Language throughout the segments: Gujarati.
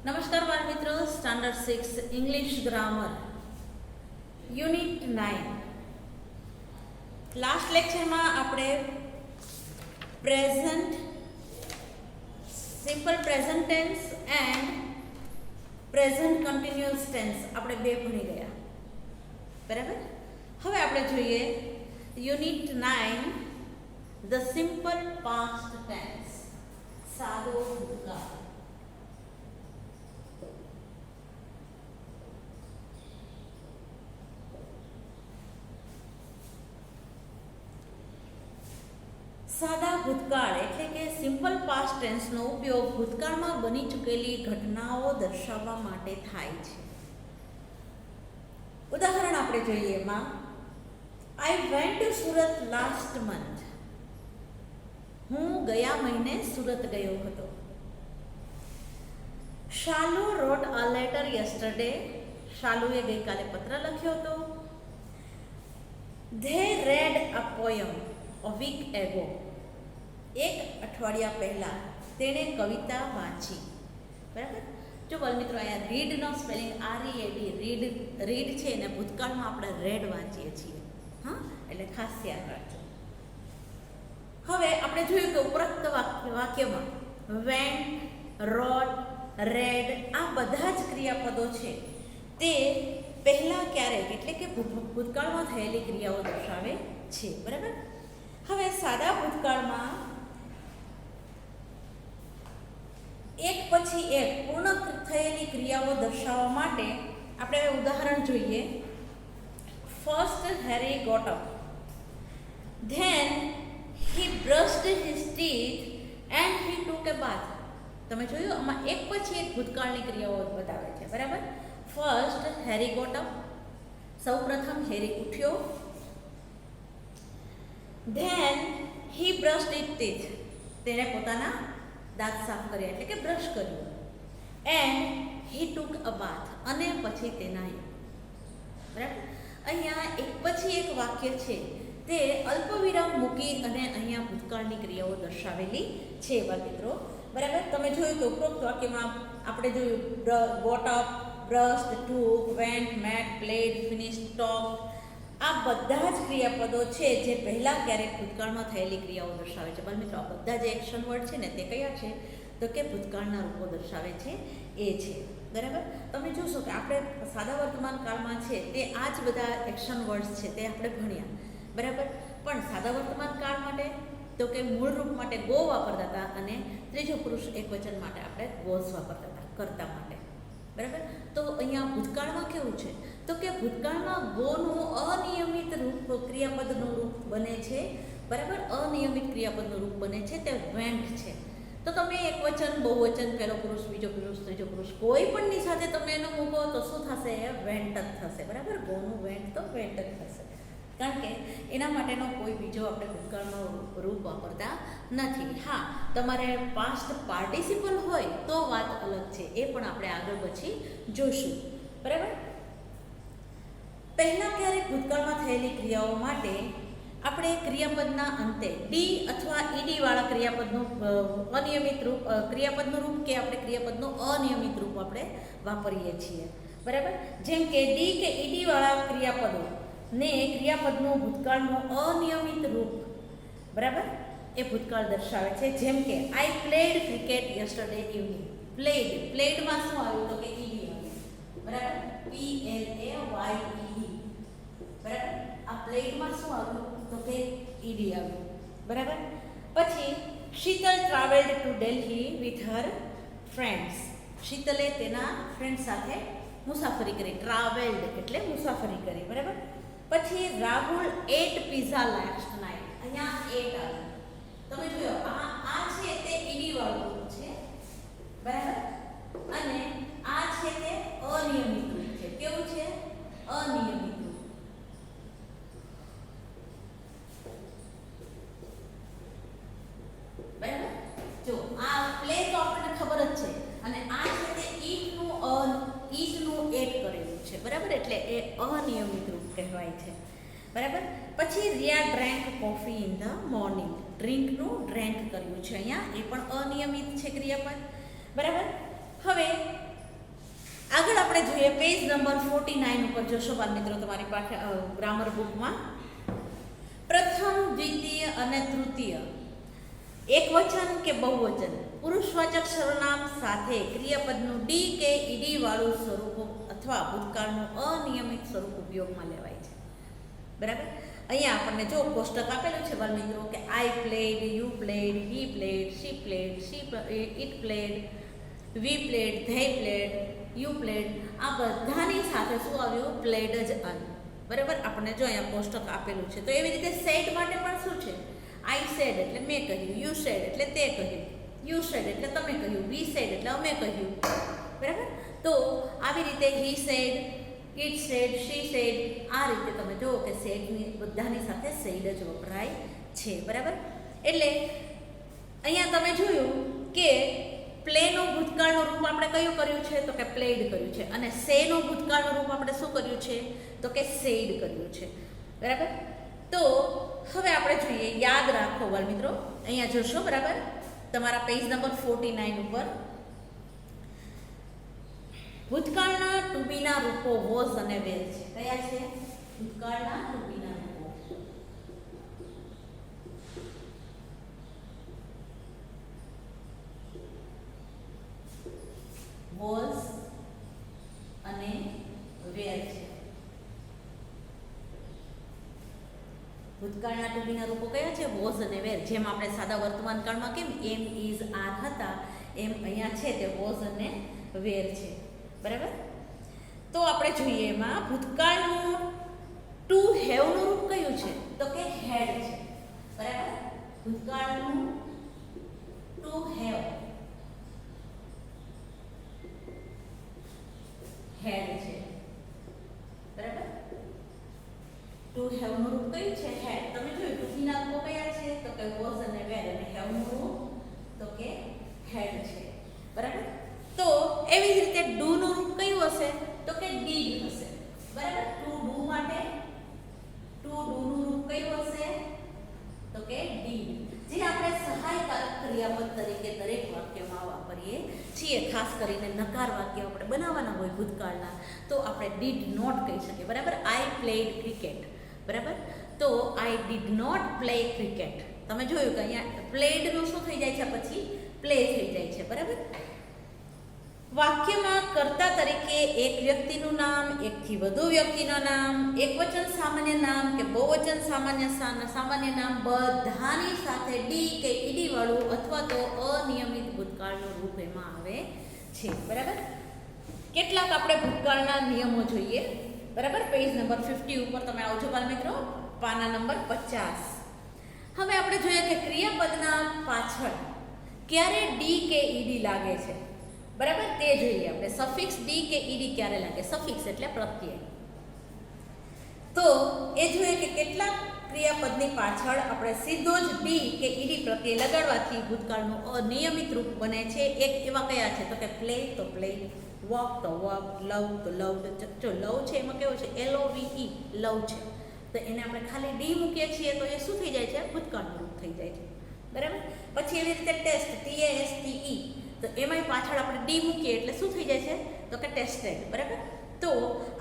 નમસ્કાર બાળ મિત્રો, standard 6 English grammar unit 9. Last લેક્ચરમાં આપણે present, simple present tense and present continuous tense આપણે બે ભણી ગયા, બરાબર. હવે આપણે જોઈએ unit 9, the simple past tense, સાદો ભૂતકાળ. સાદા ભૂતકાળ એટલે કે સિમ્પલ પાસ્ટ ટેન્સનો ઉપયોગ ભૂતકાળમાં બની ચૂકેલી ઘટનાઓ દર્શાવવા માટે થાય છે. ઉદાહરણ આપણે જોઈએ એમાં, I went to Surat last month. હું ગયા મહિને સુરત ગયો હતો. શાલુ રોટ અ લેટર યસ્ટરડે. શાલુએ ગઈકાલે પત્ર લખ્યો હતો. They read a poem a week ago. એક અઠવાડિયા પહેલાં તેણે કવિતા વાંચી, બરાબર. જો બાળ મિત્રો, અહીંયા રીડનો સ્પેલિંગ READ, રીડ છે અને ભૂતકાળમાં આપણે રેડ વાંચીએ છીએ, હા, એટલે ખાસ ધ્યાન રાખજો. હવે આપણે જોયું કે ઉપરોક્ત વાક્યમાં વેન્ટ, રોટ, રેડ આ બધા જ ક્રિયાપદો છે તે પહેલાં ક્યારેક એટલે કે ભૂતકાળમાં થયેલી ક્રિયાઓ દર્શાવે છે, બરાબર. હવે સાદા ભૂતકાળમાં એક પછી એક પૂર્ણ થયેલી ક્રિયાઓ દર્શાવવા માટે આપણે ઉદાહરણ જોઈએ. First Harry got up, then he brushed his teeth and he took a bath. તમે જોયું, આમાં એક પછી એક ભૂતકાળની ક્રિયાઓ બતાવે છે, બરાબર. ફર્સ્ટ હેરી ગોટ અપ, સૌ પ્રથમ હેરી ઉઠ્યો. Than he brushed his teeth, તેણે પોતાના દાંત સાફ કર્યા એટલે કે બ્રશ કર્યું. એન્ડ હી ટુક અ બાથ, અને પછી તે નાહ્યું, બરાબર. અહીંયા એક પછી એક વાક્ય છે તે અલ્પવિરામ મૂકી અને અહીંયા ભૂતકાળની ક્રિયાઓ દર્શાવેલી છે એવા મિત્રો, બરાબર. તમે જોયું કે ઉપરોક્ત વાક્યમાં આપણે જોયું got up, brushed, took, went, met, played, finish, talk. આ બધા જ ક્રિયાપદો છે જે પહેલાં ક્યારેક ભૂતકાળમાં થયેલી ક્રિયાઓ દર્શાવે છે. બાળ મિત્રો, આ બધા જે એક્શન વર્ડ છે ને તે કયા છે તો કે ભૂતકાળના રૂપો દર્શાવે છે એ છે, બરાબર. તમે જોશો કે આપણે સાદા વર્તમાન કાળમાં છે તે આ જ બધા એક્શન વર્ડ્સ છે તે આપણે ભણ્યા, બરાબર. પણ સાદા વર્તમાન કાળ માટે તો કે મૂળ રૂપ માટે ગો વાપરતા હતા અને ત્રીજો પુરુષ એકવચન માટે આપણે ગોઝ વાપરતા હતા, કર્તા માટે, બરાબર. તો અહીંયા ભૂતકાળમાં કેવું છે તો કે ભૂતકાળમાં ગોનું અનિયમિત રૂપ ક્રિયાપદનું રૂપ બને છે, બરાબર. અનિયમિત ક્રિયાપદનું રૂપ બને છે તે વેન્ટ છે. તો તમે એકવચન, બહુવચન, પહેલો પુરુષ, બીજો પુરુષ, ત્રીજો પુરુષ કોઈ પણની સાથે તમે એનો મૂકો તો શું થશે? એ વેન્ટ જ થશે, બરાબર. ગોનું વેન્ટ તો વેન્ટ જ થશે, કારણ કે એના માટેનો કોઈ બીજો આપણે ભૂતકાળનો રૂપ વાપરતા નથી. હા, તમારે પાસ્ટ પાર્ટિસિપલ હોય તો વાત અલગ છે, એ પણ આપણે આગળ પછી જોશું, બરાબર. પહેલાં ક્યારેક ભૂતકાળમાં થયેલી ક્રિયાઓ માટે આપણે ક્રિયાપદના અંતે ડી અથવા ઈડી વાળા ક્રિયાપદનું અનિયમિત રૂપ, ક્રિયાપદનું રૂપ કે આપણે ક્રિયાપદનું અનિયમિત રૂપ આપણે વાપરીએ છીએ, બરાબર. જેમ કે ડી કે ઈડી વાળા ક્રિયાપદો ને ક્રિયાપદનું ભૂતકાળનું અનિયમિત રૂપ, બરાબર, એ ભૂતકાળ દર્શાવે છે. જેમ કે I played cricket yesterday evening. પ્લેડમાં શું આવ્યું તો કે ઈડી આવ્યું, બરાબર. PLAYED, બરાબર. આ પ્લેડમાં શું આવ્યું તો કે ઈડી આવ્યું, બરાબર. પછી Sheetal travelled to Delhi with her friends. શીતલે તેના ફ્રેન્ડ સાથે મુસાફરી કરી. ટ્રાવેલ્ડ એટલે મુસાફરી કરી, બરાબર. પછી Rahul ate pizza last night. અહીંયા એટ આવ્યું, તમે જોયો આ છે તે ઈડી વાળું રૂપ છે, બરાબર. અને આ છે તે અનિયમિત રૂપ છે. કેવું છે? અનિયમિત રૂપ, બરાબર. જો આ પ્લે તો આપણને ખબર જ છે, અને આ છે તે ઈટનું એડ કરેલું છે, બરાબર. એટલે એ અનિયમિત રૂપ કહેવાય છે, બરાબર. પછી Riya drank coffee in the morning. ડ્રિંકનું ડ્રેન્ક કર્યું છે અહીંયા, એ પણ અનિયમિત છે ક્રિયાપદ, બરાબર. હવે આગળ આપણે જોઈએ પેજ નંબર 49 ઉપર જોશો બાળ મિત્રો તમારી પાસે ગ્રામર બુકમાં પ્રથમ, દ્વિતીય અને તૃતીય એકવચન કે બહુવચન પુરુષવાચક સર્વનામ સાથે ક્રિયાપદનું ડી કે ઈડી વાળું સ્વરૂપ અથવા ભૂતકાળનું અનિયમિત સ્વરૂપ ઉપયોગમાં લેવાય છે. બરાબર. અહીંયા આપણને જો કોષ્ટક આપેલું છે બાળ મિત્રો કે I played, you played, he played, she played, it played, we played, they played, you played, આ બધાની સાથે શું આવ્યું? પ્લેડ જ આવ્યું. બરાબર. આપણને જો અહીંયા કોષ્ટક આપેલું છે તો એવી રીતે સેડ માટે પણ શું છે? આઈ સેડ એટલે મેં કહ્યું, યુ સેડ એટલે તે કહ્યું, યુ સેડ એટલે તમે કહ્યું, વી સેડ એટલે અમે કહ્યું. બરાબર. તો આવી રીતે he said, it said, she said, આ રીતે તમે જુઓ કે સેડની બધાની સાથે સેડ જ વપરાય છે. બરાબર. એટલે અહીંયા તમે જોયું કે પ્લેનું ભૂતકાળનું રૂપ આપણે કયું કર્યું છે? તો કે પ્લેડ કર્યું છે. અને સેનું ભૂતકાળનું રૂપ આપણે શું કર્યું છે? તો કે સેડ કર્યું છે. બરાબર. તો હવે આપણે જોઈએ, યાદ રાખો બાળ મિત્રો, અહીંયા જોશો. બરાબર. તમારા પેજ નંબર 49 ઉપર ભૂતકાળના ટુ બીના રૂપો વોઝ અને વેર છે. કયા છે? ભૂતકાળના ટુ બીના રૂપો વોઝ અને વેર છે. ભૂતકાળના ટુ બીના રૂપો કયા છે? વોઝ અને વેર. જેમ આપણે સાદા વર્તમાન કાળમાં કેમ એમ, ઇઝ, આર હતા, એમ અહીંયા છે તે વોઝ અને વેર છે. બરાબર. તો આપણે જોઈએ એમાં ભૂતકાળનું ટુ હેવનું રૂપ કયું છે? તો કે હેડ છે. બરાબર. ભૂતકાળનું ટુ હેવ હેડ છે. બરાબર. ટુ હેવનું રૂપ કયું છે? હેડ. તમે જોયું ટુ બીના રૂપો કયા છે? તો કે વોઝ અને વેર. અને હેવનું રૂપ તો કે હેડ છે. બરાબર. તો એવી જ રીતે ડુ નું રૂપ કયું હશે? તો કે ડીડ હશે. બરાબર. ટુ ડુ માટે ટુ ડુ નું રૂપ કયું હશે? તો કે ડીડ. જે આપણે સહાયકારક ક્રિયાપદ તરીકે દરેક વાક્યમાં વાપરીએ છીએ. ખાસ કરીને નકાર વાક્ય આપણે બનાવવાના હોય ભૂતકાળના તો આપણે ડીડ નોટ કહી શકીએ. બરાબર. I played cricket. બરાબર. તો I did not play cricket. તમે જોયું કે અહીંયા પ્લેડ નું શું થઈ જાય છે? પછી પ્લે થઈ જાય છે. બરાબર. વાક્યમાં કર્તા તરીકે એક વ્યક્તિનું નામ, એકથી વધુ વ્યક્તિનું નામ, એકવચન સામાન્ય નામ કે બહુવચન સામાન્ય નામ બધાની સાથે ડી કે ઈડી વાળું અથવા તો અનિયમિત ભૂતકાળનું રૂપ એમાં આવે છે. બરાબર. કેટલાક આપણે ભૂતકાળના નિયમો જોઈએ. બરાબર. પેજ નંબર 50 ઉપર તમે આવજો બાળ મિત્રો, પાના નંબર 50. હવે આપણે જોઈએ કે ક્રિયાપદના પાછળ ક્યારે ડી કે ઈડી લાગે છે. બરાબર. તે જોઈએ આપણે. સફિક્સ ડી કે ઈડી ક્યારે લાગે? સફિક્સ એટલે પ્રત્યય. તો એ જોઈએ કે કેટલાક ક્રિયાપદની પાછળ આપણે સીધો જ ડી કે ઈડી પ્રત્યય લગાડવાથી ભૂતકાળનું અનિયમિત રૂપ બને છે. એક એવા કયા છે? તો કે પ્લે તો પ્લે, વોક તો વોક, લવ તો લવડ. જો લવ છે એમાં કેવું છે? LOVE લવ છે. તો એને આપણે ખાલી ડી મૂકીએ છીએ તો એ શું થઈ જાય છે? ભૂતકાળનું રૂપ થઈ જાય છે. બરાબર. પછી એવી રીતે ટેસ્ટ TASTE, તો એમાંય પાછળ આપણે ડી મૂકીએ એટલે શું થઈ જાય છે? તો કે ટેસ્ટેડ. બરાબર. તો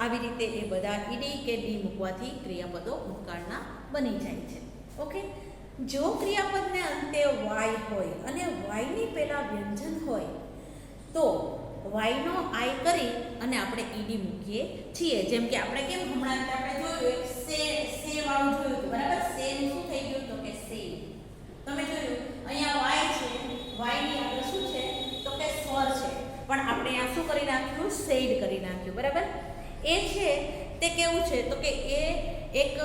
આવી રીતે એ બધા ઈડી કે ડી મૂકવાથી ક્રિયાપદો ભૂતકાળના બની જાય છે. ઓકે. જો ક્રિયાપદને અંતે વાય હોય અને વાયની પહેલા વ્યંજન હોય તો વાયનો આઈ કરી અને આપણે ઈડી મૂકીએ છીએ. જેમ કે આપણે કેમ હમણાં આપણે જોયું એક સે વાળું જોયું હતું. બરાબર. સે નું શું થઈ ગયું? તો કે સે. તમે જોયું અહીંયા વાય છે, વાયની આગળ શું છે? તો કે સ્વર છે. પણ આપણે આ શું કરી નાખ્યું? સેડ કરી નાખ્યું. બરાબર. એ છે તે કેવું છે? તો કે એ એક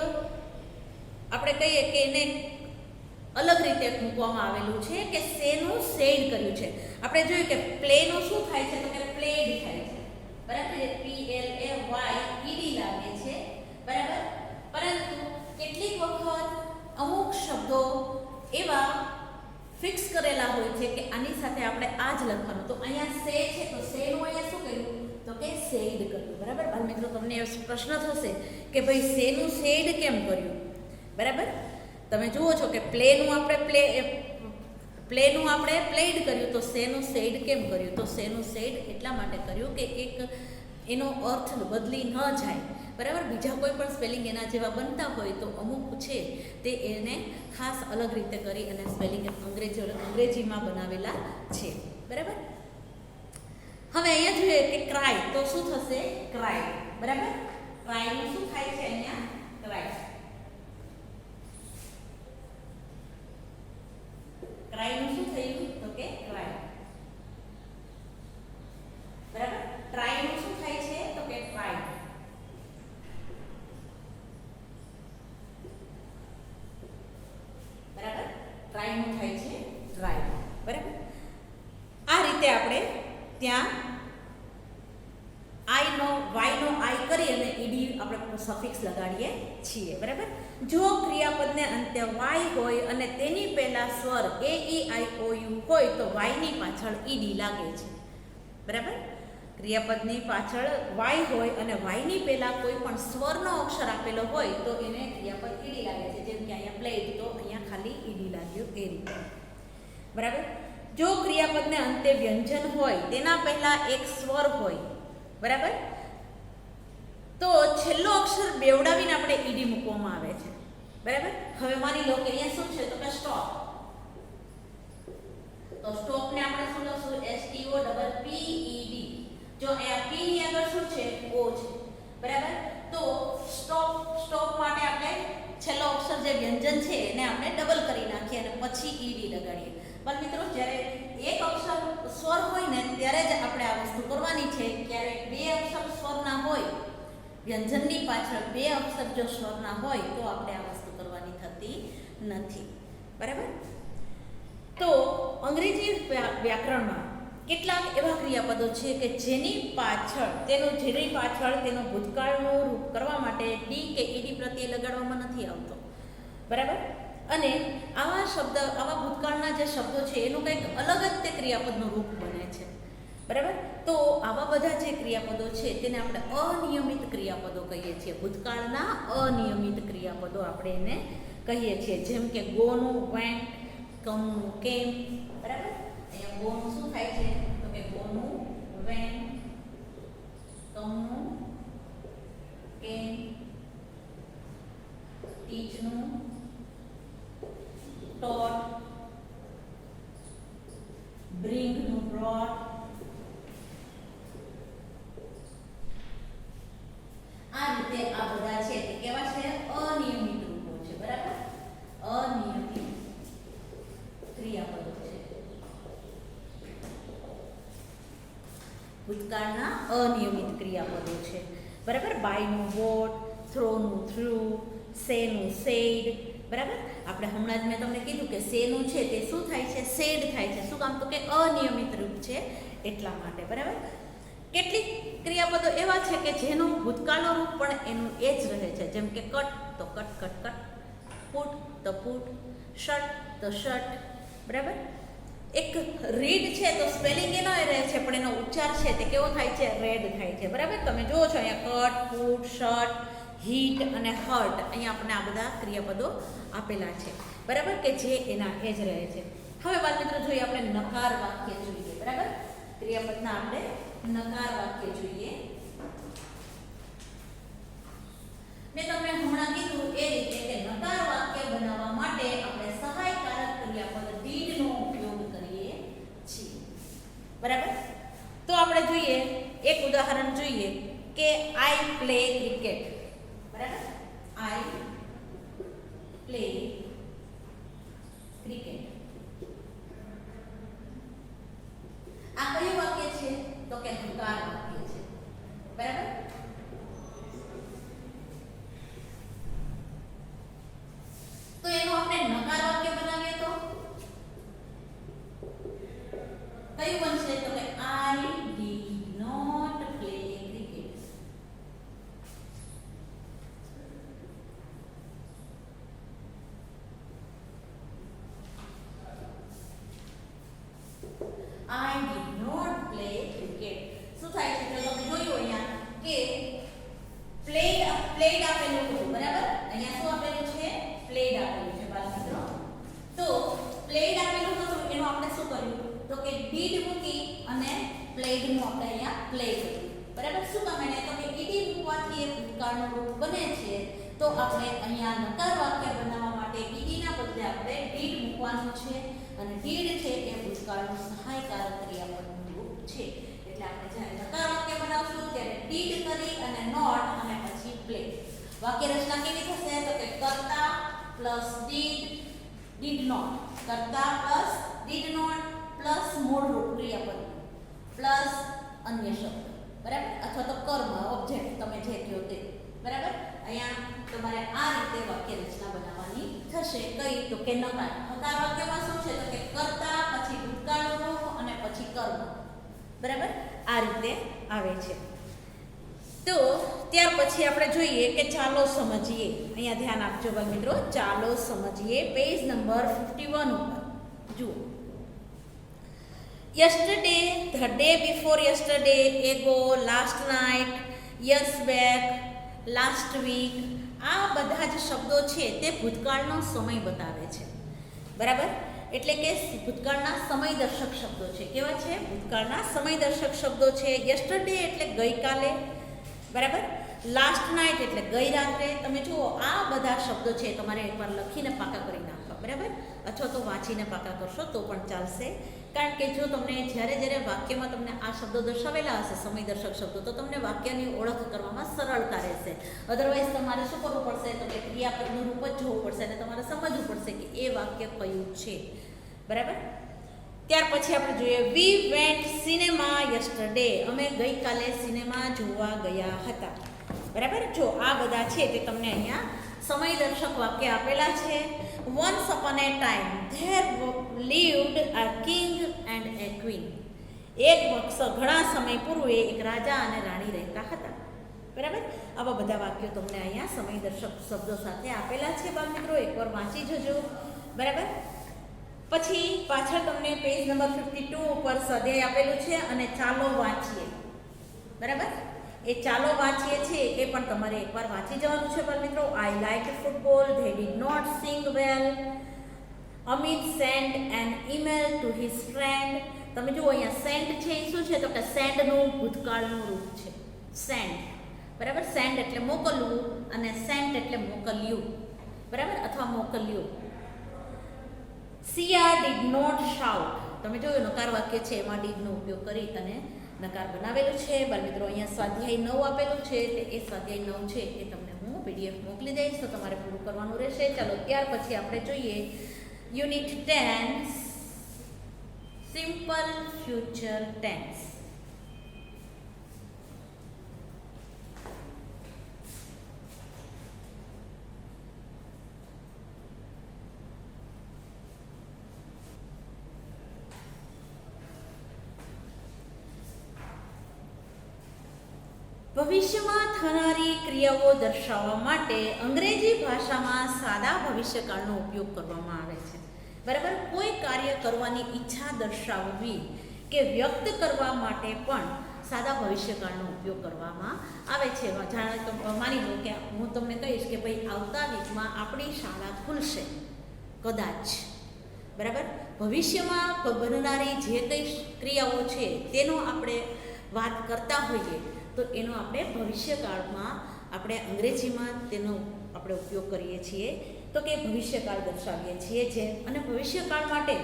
આપણે કહીએ કે એને અલગ રીતે મૂકવામાં આવેલું છે કે સેનું સેડ કર્યું છે. આપણે જોયું કે પ્લેનું શું થાય છે? તો કે પ્લેડ થાય છે. બરાબર. PLAYED લાગે છે. બરાબર. પરંતુ કેટલીક વખત અમુક શબ્દો એવા ફિક્સ કરેલા હોય છે કે આની સાથે આપણે આ જ લખવાનું. તો અહીંયા સે છે તો સેનું અહીંયા શું કર્યું? તો કે સેડ કર્યું. બરાબર. બાળ મિત્રો તમને પ્રશ્ન થશે કે ભાઈ સેનું સેડ કેમ કર્યું? બરાબર. તમે જુઓ છો કે પ્લેનું આપણે પ્લેડ કર્યું તો સેનું સેડ કેમ કર્યું? તો સેનું સેડ એટલા માટે કર્યું કે એક એનો અર્થ બદલી ન જાય, બરાબર. બીજા કોઈ પણ સ્પેલિંગ એના જેવા બનતા હોય તો અમુક છે તે એને ખાસ અલગ રીતે કરી અને સ્પેલિંગ અંગ્રેજીમાં બનાવેલા છે, બરાબર. હવે અહીંયા જોઈએ કે ક્રાય તો શું થશે? ક્રાય, બરાબર. ક્રાયનું શું થાય છે અહીંયા? ક્રાય. ક્રાયનું શું થયું? તો કે ક્રાય, બરાબર. ટ્રાયનું શું થાય છે? તો કે ટ્રાય, બરાબર. ટ્રાયનું થાય છે ટ્રાય, બરાબર. આ રીતે આપણે ત્યાં વાયનો આઈ કરી અને ઈડી આપણે સફિક્સ લગાડીએ છીએ, બરાબર. જો ક્રિયાપદને અંતે વાય હોય અને તેની પહેલા સ્વર એ ઈ આઈ ઓ યુ હોય તો વાયની પાછળ ઈડી લાગે છે, બરાબર. ક્રિયાપદની પાછળ વાય હોય અને વાયની પહેલા કોઈ પણ સ્વરનો અક્ષર આપેલો હોય તો એને ક્રિયાપદ ઈડી લાગે છે. જેમ કે અહીંયા પ્લેડ તો અહીંયા ખાલી ઈડી લાગ્યું એ રીતે, બરાબર. જો ક્રિયાપદને અંતે વ્યંજન હોય તેના પહેલા એક સ્વર હોય, બરાબર, તો છેલ્લો અક્ષર બેવડાવીને આપણે ઈડી મૂકવામાં આવે છે, બરાબર. હવે માની લો કે અહીંયા શું છે? તો કે સ્ટોપ. તો સ્ટોપને આપણે શું લખશું? STOPPED. જો આ P ની આગળ શું છે? O છે, બરાબર. તો સ્ટોપ માટે આપણે છેલ્લો અક્ષર જે વ્યંજન છે એને આપણે ડબલ કરી નાખીએ અને પછી ઈડી લગાડીએ. પણ મિત્રો, જ્યારે એક અક્ષર સ્વર હોય ને ત્યારે જ આપણે આ વસ્તુ કરવાની છે. જ્યારે બે અક્ષર સ્વરના હોય, વ્યંજનની પાછળ બે અક્ષર જો સ્વરના હોય તો આપણે આ વસ્તુ કરવાની થતી નથી, બરાબર. તો અંગ્રેજી વ્યાકરણમાં કેટલાક એવા ક્રિયાપદો છે કે જેની પાછળ તેનો ભૂતકાળનું રૂપ કરવા માટે ડી કે ઈડી પ્રત્યય લગાડવામાં નથી આવતો, બરાબર. અને આવા ભૂતકાળના જે શબ્દો છે એનું કંઈક અલગ જ તે ક્રિયાપદનું રૂપ બને છે, બરાબર. તો આવા બધા જે ક્રિયાપદો છે તેને આપણે અનિયમિત ક્રિયાપદો કહીએ છીએ. ભૂતકાળના અનિયમિત ક્રિયાપદો આપણે એને કહીએ છીએ. જેમ કે ગોનું વેન્ટ, કમનું કેમ, બરાબર. અહીંયા ગોનું શું થાય છે? તો કે ગોનું વેન્ટ, કમનું કેમ, ટીચનું taught, bring નું brought. આ રીતે આ બધા છે તે કેવા છે? અનિયમિત રૂપો છે, બરાબર. અનિયમિત ક્રિયાપદો છે, ભૂતકાળના અનિયમિત ક્રિયાપદો છે, બરાબર. બાય નું બોટ, થ્રો નું થ્રુ, સે નું સેડ, બરાબર. આપણે હમણાં જ મેં તમને કીધું કે સેનું છે તે શું થાય છે? સેડ થાય છે. શું કામ? તો કે અનિયમિત રૂપ છે એટલા માટે, બરાબર. કેટલીક ક્રિયાપદો એવા છે કે જેનું ભૂતકાળનું રૂપ પણ એનું એ જ રહે છે. જેમ કે કટ તો કટ કટ કટ, પુટ તો પુટ, શર્ટ તો શર્ટ, બરાબર. એક રીડ છે તો સ્પેલિંગ એનો એ રહે છે પણ એનો ઉચ્ચાર છે તે કેવો થાય છે? રેડ થાય છે, બરાબર. તમે જુઓ છો અહીંયા કટ, પુટ, શર્ટ, હીટ અને હર્ટ, અહીંયા આપણે આ બધા ક્રિયાપદો આપેલા છે, બરાબર, કે જે એના એ જ રહે છે. હવે બાળ મિત્રો જોઈએ આપણે નકાર વાક્ય જોઈએ, બરાબર. ક્રિયાપદના આપણે નકાર વાક્ય જોઈએ. મેં તમને હમણાં કીધું એ રીતે કે નકાર વાક્ય બનાવવા માટે આપણે સહાયકારક ક્રિયાપદ did નો ઉપયોગ કરીએ છીએ, બરાબર. તો આપણે જોઈએ એક ઉદાહરણ જોઈએ કે આઈ પ્લે ક્રિકેટ, બરાબર. I play cricket. આ કયું વાક્ય છે? તો કે નકાર વાક્ય છે, બરાબર. તો એનો આપણે નકાર વાક્ય બનાવીએ તો કયું બનશે? તો કે I did not play cricket. I did not play cricket. શું થાય છે? તો તમે જોયું અહીંયા કે પ્લેડ આપેલું હતું, બરાબર. અહીંયા શું આપેલું છે? પ્લેડ આપેલું છે બાળ મિત્રો. તો પ્લેડ આપેલું હતું એનું આપણે શું કર્યું? તો કે ડીડ મૂકી અને પ્લેડ નું આપણે અહીંયા પ્લે કર્યું, બરાબર. શું કામ એને તો કે ઈડી મૂકવાથી એ ભૂતકાળનું રૂપ બને છે, તો આપણે અહીંયા નકાર વાક્ય બનાવવા માટે ઈડીના બદલે આપણે ડીડ મૂકવાનું છે, અને ડીડ છે એ ભૂતકાળનું સહાયકારક ક્રિયાપદનું રૂપ છે. એટલે આપણે જ્યારે નકાર વાક્ય બનાવશું ત્યારે ડીડ કરી અને નોટ અને પછી પ્લે. વાક્ય રચના કેવી થશે? તો કે કરતા પ્લસ ડીડ નોટ, કરતા પ્લસ ડીડ નોટ પ્લસ મૂળ રૂપ ક્રિયાપદ પ્લસ અન્ય શબ્દ, બરાબર, અથવા તો કર્મ ઓબ્જેક્ટ તમે જે કહો તે, બરાબર. અહીંયા તમારે આ રીતે વાક્ય રચના બનાવવાની થશે. કઈ? તો કે નકાર. નકાર વાક્યમાં શું છે? તો કે કરતા પછી ભૂતકાળનું રૂપ અને પછી કર્મ, બરાબર, આ રીતે આવે છે. તો ત્યાર પછી આપણે જોઈએ કે ચાલો સમજીએ. અહીંયા ધ્યાન આપજો બાળ મિત્રો, ચાલો સમજીએ. પેજ નંબર 51 ઉપર જુઓ. Yesterday, the day before yesterday, ago, last night, years back, last week, આ બધા જ શબ્દો છે તે ભૂતકાળનો સમય બતાવે છે, બરાબર. એટલે કે ભૂતકાળના સમયદર્શક શબ્દો છે. કેવા છે? ભૂતકાળના સમયદર્શક શબ્દો છે. યસ્ટરડે એટલે ગઈકાલે, બરાબર. લાસ્ટ નાઇટ એટલે ગઈ રાત્રે. તમે જુઓ આ બધા શબ્દો છે તમારે એકવાર લખીને પાકા કરી નાખવા, બરાબર, અથવા તો વાંચીને પાકા કરશો તો પણ ચાલશે. કારણ કે જો તમને જ્યારે વાક્યમાં તમને આ શબ્દો દર્શાવેલા હશે સમયદર્શક શબ્દો, તો તમને વાક્યની ઓળખ કરવામાં સરળતા રહેશે. અધરવાઇઝ તમારે શું કરવું પડશે? તો કે ક્રિયાપદનું રૂપ જ જોવું પડશે અને તમારે સમજવું પડશે કે એ વાક્ય કયું છે, બરાબર. ત્યાર પછી આપણે જોઈએ વી વેન્ટ સિનેમા યસ્ટરડે, અમે ગઈકાલે સિનેમા જોવા ગયા હતા, બરાબર. જો આ બધા છે તે તમને અહીંયા સમયદર્શક વાક્ય આપેલા છે. Once upon a time there lived a king and a queen, એક વખત ઘણા સમય પૂર્વે એક રાજા અને રાણી રહેતા હતા, બરાબર. આવા બધા વાક્યો તમને અહીંયા સમયદર્શક શબ્દો સાથે આપેલા છે બાળ મિત્રો, એકવાર વાંચી જજો, બરાબર. પછી પાછળ તમને પેજ નંબર 52 ઉપર સ્વાધ્યાય આપેલું છે અને ચાલો વાંચીએ, બરાબર. એ ચાલો વાંચીએ છીએ એ પણ તમારે એકવાર વાંચી જવાનું છે બાળ મિત્રો. I like football, they did not sing well, Amit sent an email to his friend. તમે જુઓ અહીંયા સેન્ડ છે એ શું છે? તો કે સેન્ડનું ભૂતકાળનું રૂપ છે, સેન્ડ, બરાબર. સેન્ડ એટલે મોકલવું અને સેન્ટ એટલે મોકલ્યું, બરાબર, અથવા મોકલ્યું. સિયા ડીડ નોટ શાઉટ, તમે જોયું નકાર વાક્ય છે એમાં ડીડનો ઉપયોગ કરી અને નકાર બનાવેલું છે બાળ મિત્રો. અહીંયા સ્વાધ્યાય 9 આપેલું છે, એ સ્વાધ્યાય 9 છે એ તમને હું PDF મોકલી દઈશ, તો તમારે પૂરું કરવાનું રહેશે. ચાલો ત્યાર પછી આપણે જોઈએ યુનિટ 10 સિમ્પલ ફ્યુચર ટેન્સ. ભવિષ્યમાં થનારી ક્રિયાઓ દર્શાવવા માટે અંગ્રેજી ભાષામાં સાદા ભવિષ્યકાળનો ઉપયોગ કરવામાં આવે છે, બરાબર. કોઈ કાર્ય કરવાની ઈચ્છા દર્શાવવી કે વ્યક્ત કરવા માટે પણ સાદા ભવિષ્યકાળનો ઉપયોગ કરવામાં આવે છે. માની લો કે હું તમને કહીશ કે ભાઈ આવતા વીકમાં આપણી શાળા ખુલશે, કદાચ, બરાબર. ભવિષ્યમાં બનનારી જે કંઈ ક્રિયાઓ છે તેનો આપણે વાત કરતા હોઈએ તો એનો આપણે ભવિષ્યકાળમાં આપણે અંગ્રેજીમાં તેનો આપણે ઉપયોગ કરીએ છીએ, તો કે ભવિષ્યકાળ દર્શાવીએ છીએ જે. અને ભવિષ્યકાળ માટે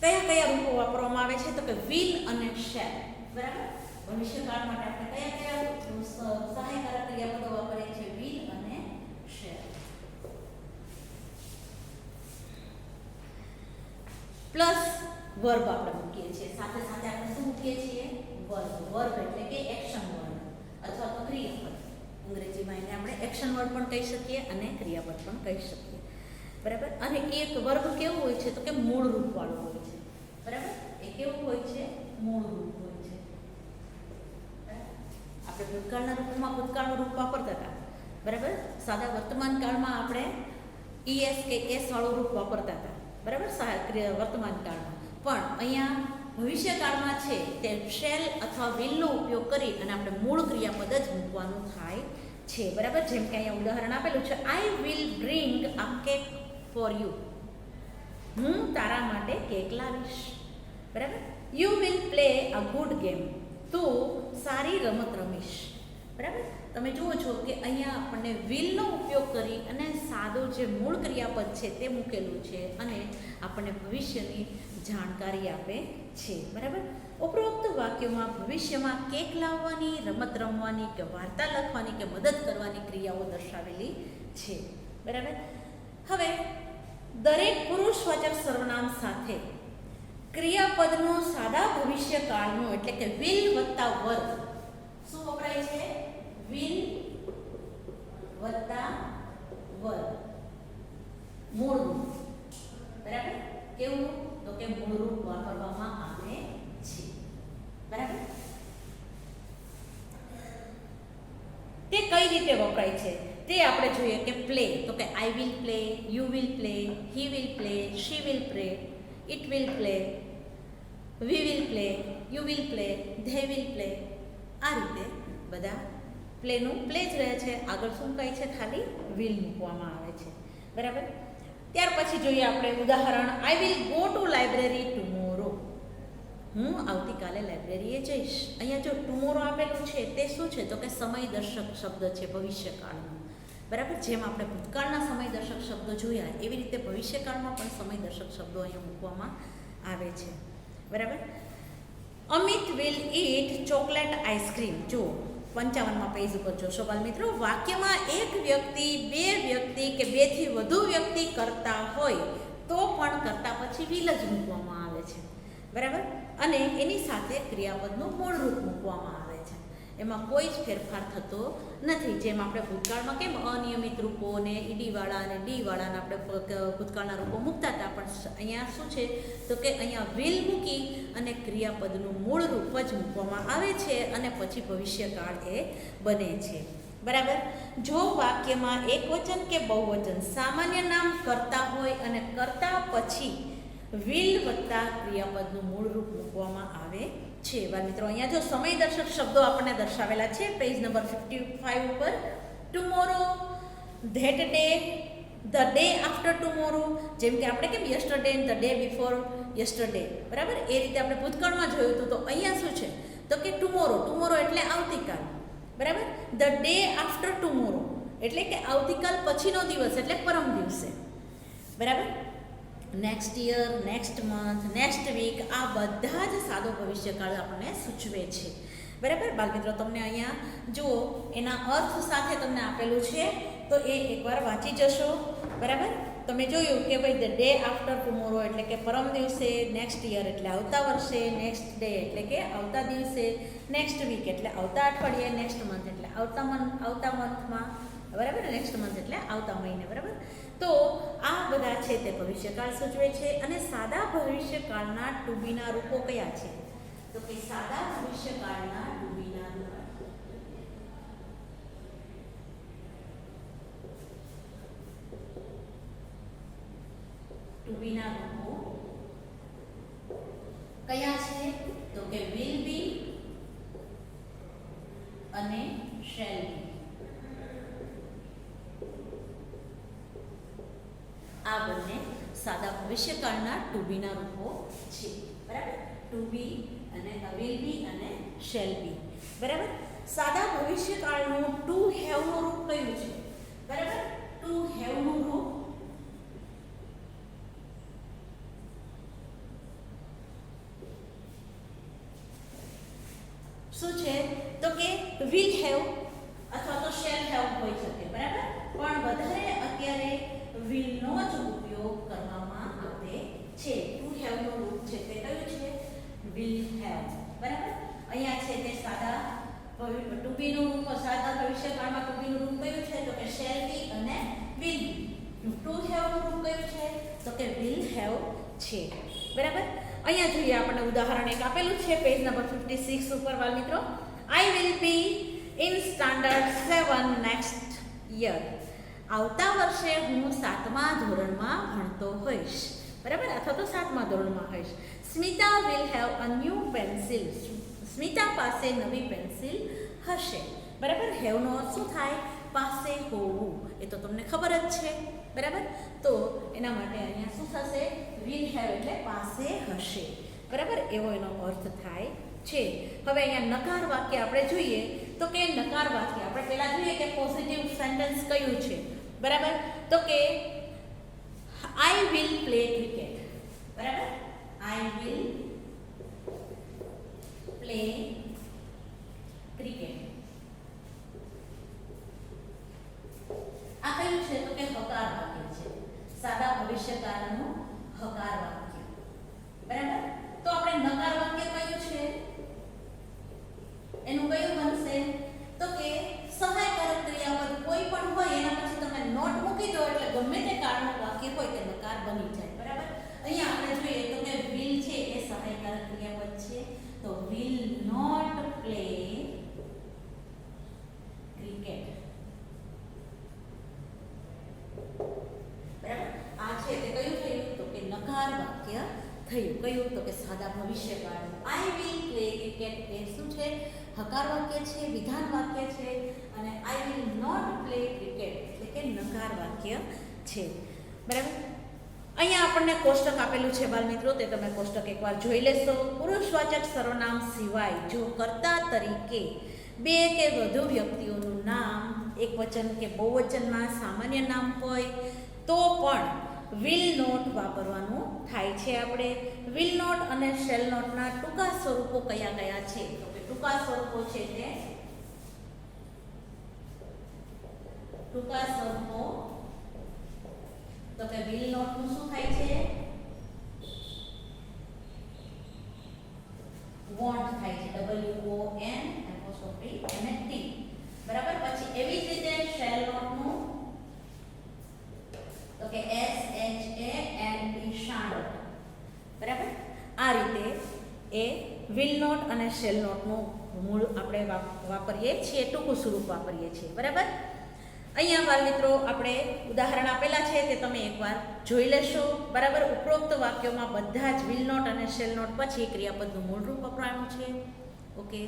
કયા કયા રૂપો વાપરવામાં આવે છે? તો કે વિલ અને શેલ, બરાબર. ભવિષ્યકાળ માટે આપણે કયા સહાયકારક ક્રિયાપદો વાપરીએ છીએ? વિલ અને શેલ. પ્લસ વર્બ આપણે મૂકીએ છીએ, સાથે સાથે આપણે શું મૂકીએ છીએ? વર્બ. વર્બ એટલે કે એક્શન વર્ડ અથવા તો ક્રિયાપદ. અંગ્રેજીમાં એને આપણે એક્શન વર્ડ પણ કહી શકીએ અને ક્રિયાપદ પણ કહી શકીએ, બરાબર. અને એક વર્બ કેવું હોય છે? તો કે મૂળ રૂપવાળું હોય છે, બરાબર. એ કેવું હોય છે? મૂળ રૂપ હોય છે. આપણે ભૂતકાળના રૂપમાં ભૂતકાળનું રૂપ વાપરતા હતા, બરાબર. સાદા વર્તમાન કાળમાં આપણે ES કે S વાળું રૂપ વાપરતા હતા, બરાબર, વર્તમાન કાળમાં. પણ અહીંયા ભવિષ્યકાળમાં છે તે શેલ અથવા વિલનો ઉપયોગ કરી અને આપણે મૂળ ક્રિયાપદ જ મૂકવાનું થાય છે, બરાબર. જેમ કે અહીંયા ઉદાહરણ આપેલું છે, I will bring a cake for you, હું તારા માટે કેક લાવીશ, બરાબર. You will play a good game, તું સારી રમત રમીશ. બરાબર, તમે જુઓ છો કે અહીંયા આપણને વિલનો ઉપયોગ કરી અને સાદો જે મૂળ ક્રિયાપદ છે તે મૂકેલું છે અને આપણને ભવિષ્યની જાણકારી આપે છે. બરાબર, ઉપરોક્ત વાક્યોમાં ભવિષ્યમાં કેક લાવવાની, રમત રમવાની કે વાર્તા લખવાની કે મદદ કરવાની ક્રિયાઓ દર્શાવેલી છે. બરાબર, હવે દરેક પુરુષવાચક સર્વનામ સાથે ક્રિયાપદનો સાદા ભવિષ્યકાળનો એટલે કે વિલ વત્તા વર શું વપરાય છે? વિલ વત્તા વર મૂળરૂપ. બરાબર, કેવું? તો કે મૂળરૂપ વાપરવામાં આવે છે. બરાબર, તે કઈ રીતે વપરાય છે તે આપણે જોઈએ કે પ્લે, તો કે I will play, you will play, he will play, she will play, it will play, we will play, you will play, they will play. આ રીતે બધા પ્લેનું પ્લે જ રહે છે, આગળ શું કહે છે? ખાલી વિલ મૂકવામાં આવે છે. બરાબર, ત્યાર પછી જોઈએ આપણે ઉદાહરણ. I will go to library tomorrow. હું આવતીકાલે લાઇબ્રેરીએ જઈશ. અહીંયા જો ટુમોરો આપેલું છે તે શું છે? તો કે સમયદર્શક શબ્દ છે ભવિષ્યકાળનો. બરાબર, જેમ આપણે ભૂતકાળના સમયદર્શક શબ્દો જોયા એવી રીતે ભવિષ્યકાળમાં પણ સમયદર્શક શબ્દો અહીંયા મૂકવામાં આવે છે. બરાબર, Amit will eat chocolate ice cream. જુઓ 55માં પેજ ઉપર જોશો બાળ મિત્રો, વાક્યમાં એક વ્યક્તિ, બે વ્યક્તિ કે બેથી વધુ વ્યક્તિ કરતા હોય તો પણ કરતા પછી વિલ જ મૂકવામાં આવે છે. બરાબર, અને એની સાથે ક્રિયાપદનું મૂળ રૂપ મૂકવામાં આવે છે. એમાં કોઈ જ ફેરફાર થતો નથી. જેમ આપણે ભૂતકાળમાં કેમ અનિયમિત રૂપો ને ઈડીવાળા અને ડીવાળાને આપણે ભૂતકાળના રૂપો મૂકતા હતા, પણ અહીંયા શું છે? તો કે અહીંયા વિલ મૂકી અને ક્રિયાપદનું મૂળ રૂપ જ મૂકવામાં આવે છે અને પછી ભવિષ્યકાળ એ બને છે. બરાબર, જો વાક્યમાં એકવચન કે બહુવચન સામાન્ય નામ કરતા હોય અને કરતા પછી વિલ વત્તા ક્રિયાપદનું મૂળ રૂપ મૂકવામાં આવે છે. બાળ મિત્રો, અહીંયા જો સમયદર્શક શબ્દો આપણને દર્શાવેલા છે પેજ નંબર 55 ઉપર. Tomorrow, that day, the day after tomorrow. જેમ કે આપણે કેમ yesterday, the day before yesterday. બરાબર, એ રીતે આપણે ભૂતકાળમાં જોયું હતું. તો અહીંયા શું છે? તો કે ટુમોરો. ટુમોરો એટલે આવતીકાલ. બરાબર, ધ ડે આફ્ટર ટુમોરો એટલે કે આવતીકાલ પછીનો દિવસ એટલે પરમ દિવસે. બરાબર, next year, next month, next week, આ બધા જ સાદો ભવિષ્યકાળ આપણને સૂચવે છે. બરાબર, બાળ મિત્રો, તમને અહીંયા જુઓ એના અર્થ સાથે તમને આપેલું છે તો એ એકવાર વાંચી જશો. બરાબર, તમે જોયું કે ભાઈ ધ ડે આફ્ટર ટુમોરો એટલે કે પરમ દિવસે, નેક્સ્ટ યર એટલે આવતા વર્ષે, નેક્સ્ટ ડે એટલે કે આવતા દિવસે, નેક્સ્ટ વીક એટલે આવતા અઠવાડિયે, નેક્સ્ટ મંથ એટલે આવતા મંથમાં. બરાબર, નેક્સ્ટ મંથ એટલે આવતા મહિને. બરાબર, તો આ બધા છે તે ભવિષ્યકાળ સૂચવે છે. અને સાદા ભવિષ્યકાળના ટુ બીના રૂપો કયા છે? તો કે સાદા ભવિષ્યકાળના ટુ બીના રૂપો કયા છે? તો કે વિલ બી અને શેલ બી. આ બંને સાદા ભવિષ્યકાળના ટુ બીના રૂપો છે. બરાબર, ટુ બી અને વિલ બી અને શેલ બી. બરાબર, સાદા ભવિષ્યકાળનું ટુ હેવનું રૂપ કયું છે? બરાબર, ટુ હેવનું રૂપ શું છે? તો કે વિલ હેવ અથવા તો શેલ હેવ હોઈ શકે. બરાબર, પણ વધારે અત્યારે વિલનો જ ઉપયોગ કરવામાં આવે છે. ટુ હેવનું રૂપ છે તે કયું છે? Will have. બરાબર, અહીંયા છે તે સાદા ટુ બીનું રૂપ, સાદા ભવિષ્યકાળમાં ટુ બીનું રૂપ કયું છે? તો કે શેલ બી અને વિલ બી. ટુ હેવનું રૂપ કયું છે? તો કે વિલ હેવ છે. બરાબર, અહીંયા જોઈએ આપણે ઉદાહરણ એક આપેલું છે પેજ નંબર 56 ઉપર બાળ મિત્રો. I will be in standard 7 next year. આવતા વર્ષે હું 7મા ધોરણમાં ભણતો હોઈશ. બરાબર, અથવા તો 7મા ધોરણમાં હોઈશ. Smita will have a new pencil. Smita પાસે નવી પેન્સિલ હશે. બરાબર, હેવનો અર્થ શું થાય? પાસે હોવું. એ તો તમને ખબર જ છે. બરાબર, તો એના માટે અહીંયા શું થશે? વિલ હેવ એટલે પાસે હશે. બરાબર, એવો એનો અર્થ થાય છે. હવે અહીંયા નકાર વાક્ય આપણે જોઈએ તો કે નકાર વાક્ય આપણે પહેલા જોઈએ કે પોઝિટિવ સેન્ટેન્સ કયું છે, બરાબર? તો કે આઈ વિલ પ્લે ક્રિકેટ, બરાબર? આઈ વિલ પ્લે ક્રિકેટ. આ કયું છે તો કે હકાર વાક્ય છે, સાદા ભવિષ્યકાળનું હકાર વાક્ય, બરાબર? તો આપણે નકાર વાક્ય કયું છે એનું કયું બનશે તો કે સહાયકારક ક્રિયાપદ કોઈ પણ હોય એના પછી તમે નોટ મૂકી દો એટલે ગમે તે કાળનું વાક્ય હોય તે નકાર બની જાય, બરાબર? અહીંયા આપણે જોઈએ તો કે will છે એ સહાયકારક ક્રિયાપદ છે, તો will not play cricket, બરાબર? આ છે તે કયું થયું તો કે નકાર વાક્ય થયું. કયું તો કે સાદા ભવિષ્યકાળનું. આઈ વિલ પ્લે ક્રિકેટ એ શું છે? હકાર વાક્ય છે, વિધાન વાક્ય છે, અને I will not play cricket એટલે કે નકાર વાક્ય છે, બરાબર? અહીંયા આપણને કોષ્ટક આપેલું છે બાળ મિત્રો, તે તમે કોષ્ટક એકવાર જોઈ લેશો. પુરુષવાચક સર્વનામ સિવાય જો કર્તા તરીકે બે કે વધુ વ્યક્તિઓનું નામ એકવચન કે બહુવચનમાં સામાન્ય નામ હોય તો પણ વિલ નોટ વાપરવાનું થાય છે. આપણે વિલ નોટ અને શેલ નોટના ટૂંકા સ્વરૂપો કયા કયા છે તો કે ટૂંકા સ્વરૂપો છે તે ટૂંકા સ્વરૂપો તો કે વિલ નોટનું શું થાય છે? વોન્ટ થાય છે, WONT, બરાબર? પછી એવી જ રીતે શેલ નોટનું તો કે SHANT, શાંત, બરાબર? આ રીતે એ વિલ નોટ અને શેલ નોટનું મૂળ આપણે વાપરીએ છીએ, ટૂંકું સ્વરૂપ વાપરીએ છીએ, બરાબર? અહીંયા બાળ મિત્રો આપણે ઉદાહરણ આપેલા છે તે તમે એકવાર જોઈ લેશો, બરાબર? ઉપરોક્ત વાક્યોમાં બધા જ વિલ નોટ અને શેલ નોટ પછી ક્રિયાપદનું મૂળ રૂપ વપરાયું છે. ઓકે.